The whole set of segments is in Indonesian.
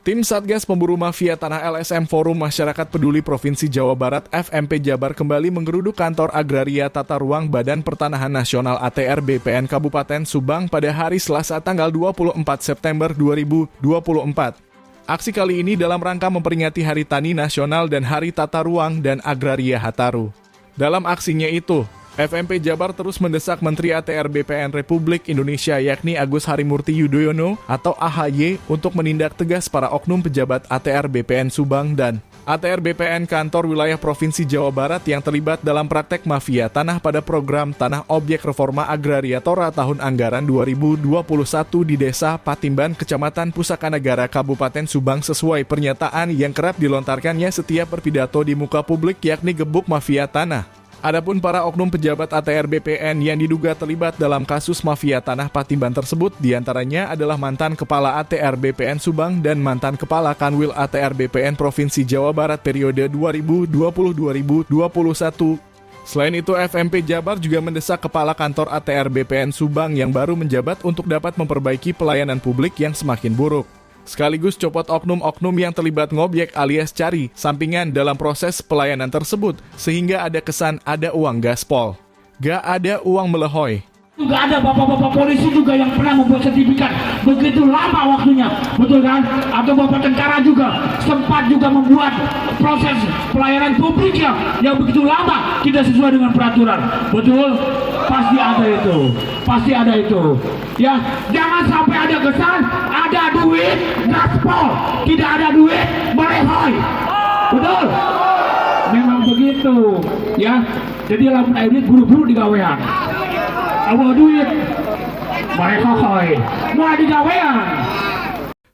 Tim Satgas Pemburu Mafia Tanah LSM Forum Masyarakat Peduli Provinsi Jawa Barat FMP Jabar kembali menggeruduk kantor Agraria Tata Ruang Badan Pertanahan Nasional ATR BPN Kabupaten Subang pada hari Selasa tanggal 24 September 2024. Aksi kali ini dalam rangka memperingati Hari Tani Nasional dan Hari Tata Ruang dan Agraria Hataru. Dalam aksinya itu, FMP Jabar terus mendesak Menteri ATR BPN Republik Indonesia yakni Agus Harimurti Yudhoyono atau AHY untuk menindak tegas para oknum pejabat ATR BPN Subang dan ATR BPN Kantor Wilayah Provinsi Jawa Barat yang terlibat dalam praktek mafia tanah pada program Tanah Objek Reforma Agraria Tora tahun anggaran 2021 di Desa Patimban, Kecamatan Pusaka Negara, Kabupaten Subang sesuai pernyataan yang kerap dilontarkannya setiap berpidato di muka publik yakni gebuk mafia tanah. Adapun para oknum pejabat ATR BPN yang diduga terlibat dalam kasus mafia tanah Patimban tersebut diantaranya adalah mantan Kepala ATR BPN Subang dan mantan Kepala Kanwil ATR BPN Provinsi Jawa Barat periode 2020-2021. Selain itu, FMP Jabar juga mendesak Kepala Kantor ATR BPN Subang yang baru menjabat untuk dapat memperbaiki pelayanan publik yang semakin buruk. Sekaligus copot oknum-oknum yang terlibat ngobjek alias cari sampingan dalam proses pelayanan tersebut sehingga ada kesan ada uang gaspol. Gak ada uang melehoy. Juga ada bapak-bapak polisi juga yang pernah membuat sertifikat begitu lama waktunya, betul kan? Atau bapak tentara juga sempat juga membuat proses pelayanan publik yang begitu lama tidak sesuai dengan peraturan, betul? Pasti ada itu, ya. Jangan sampai ada kesan ada duit gaspol, tidak ada duit melehoy, betul? Memang begitu, ya. Jadi lamun air buru-buru digawean. Awa duit, mereka mau digawean.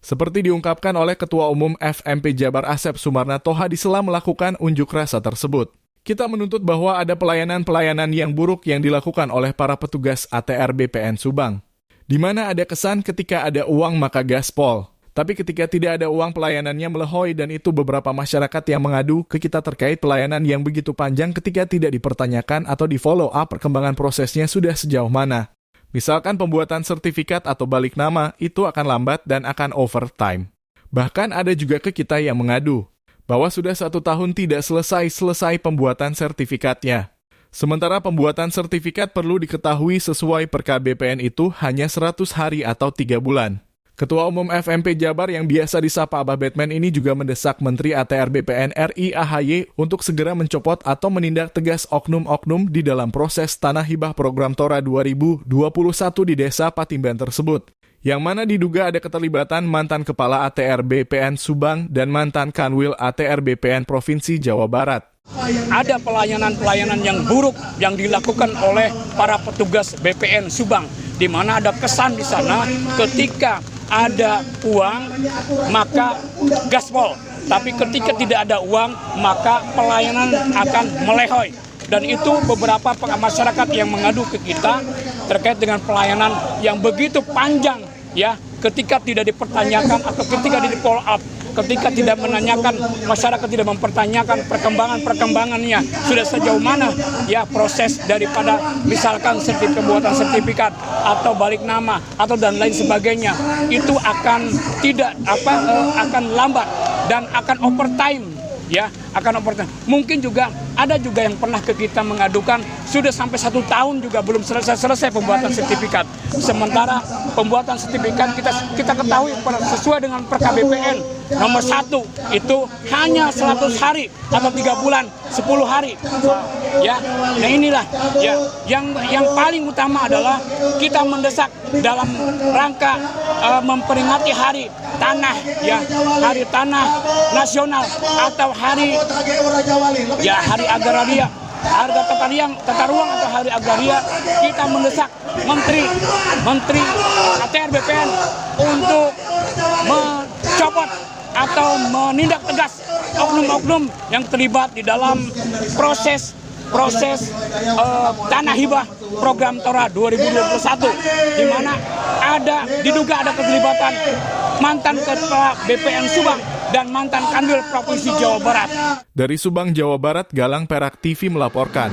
Seperti diungkapkan oleh Ketua Umum FMP Jabar Asep Sumarna Toha di sela melakukan unjuk rasa tersebut. Kita menuntut bahwa ada pelayanan-pelayanan yang buruk yang dilakukan oleh para petugas ATR BPN Subang. Di mana ada kesan ketika ada uang maka gaspol. Tapi ketika tidak ada uang pelayanannya melehoy dan itu beberapa masyarakat yang mengadu ke kita terkait pelayanan yang begitu panjang ketika tidak dipertanyakan atau di follow up perkembangan prosesnya sudah sejauh mana. Misalkan pembuatan sertifikat atau balik nama itu akan lambat dan akan overtime. Bahkan ada juga ke kita yang mengadu bahwa sudah 1 tahun tidak selesai pembuatan sertifikatnya. Sementara pembuatan sertifikat perlu diketahui sesuai Perka BPN itu hanya 100 hari atau 3 bulan. Ketua Umum FMP Jabar yang biasa disapa Abah Batman ini juga mendesak Menteri ATR BPN RI AHY untuk segera mencopot atau menindak tegas oknum-oknum di dalam proses tanah hibah program Tora 2021 di Desa Patimban tersebut, yang mana diduga ada keterlibatan mantan Kepala ATR BPN Subang dan mantan Kanwil ATR BPN Provinsi Jawa Barat. Ada pelayanan-pelayanan yang buruk yang dilakukan oleh para petugas BPN Subang, di mana ada kesan di sana ketika ada uang maka gaspol, tapi ketika tidak ada uang maka pelayanan akan melehoy. Dan itu beberapa masyarakat yang mengadu ke kita terkait dengan pelayanan yang begitu panjang, ya, ketika tidak dipertanyakan atau ketika di follow up, ketika tidak menanyakan, masyarakat tidak mempertanyakan perkembangannya sudah sejauh mana, ya, proses daripada misalkan pembuatan sertifikat atau balik nama atau dan lain sebagainya, itu akan akan lambat dan akan overtime, ya, akan overtime. Mungkin juga ada juga yang pernah ke kita mengadukan sudah sampai 1 tahun juga belum selesai pembuatan sertifikat. Sementara pembuatan sertifikat kita ketahui sesuai dengan Perka BPN nomor 1 itu hanya 100 hari atau 3 bulan 10 hari, ya. Nah inilah, ya, yang paling utama adalah kita mendesak dalam rangka memperingati Hari Tanah, ya, Hari Tanah Nasional atau Hari Agraria, Tata Ruang atau Hari Agraria, kita mendesak Menteri ATR BPN untuk mencopot atau menindak tegas oknum-oknum yang terlibat di dalam proses tanah hibah program Tora 2021, di mana diduga ada keterlibatan mantan Kepala BPN Subang dan mantan Kanwil Provinsi Jawa Barat. Dari Subang, Jawa Barat, Galang Perak TV melaporkan.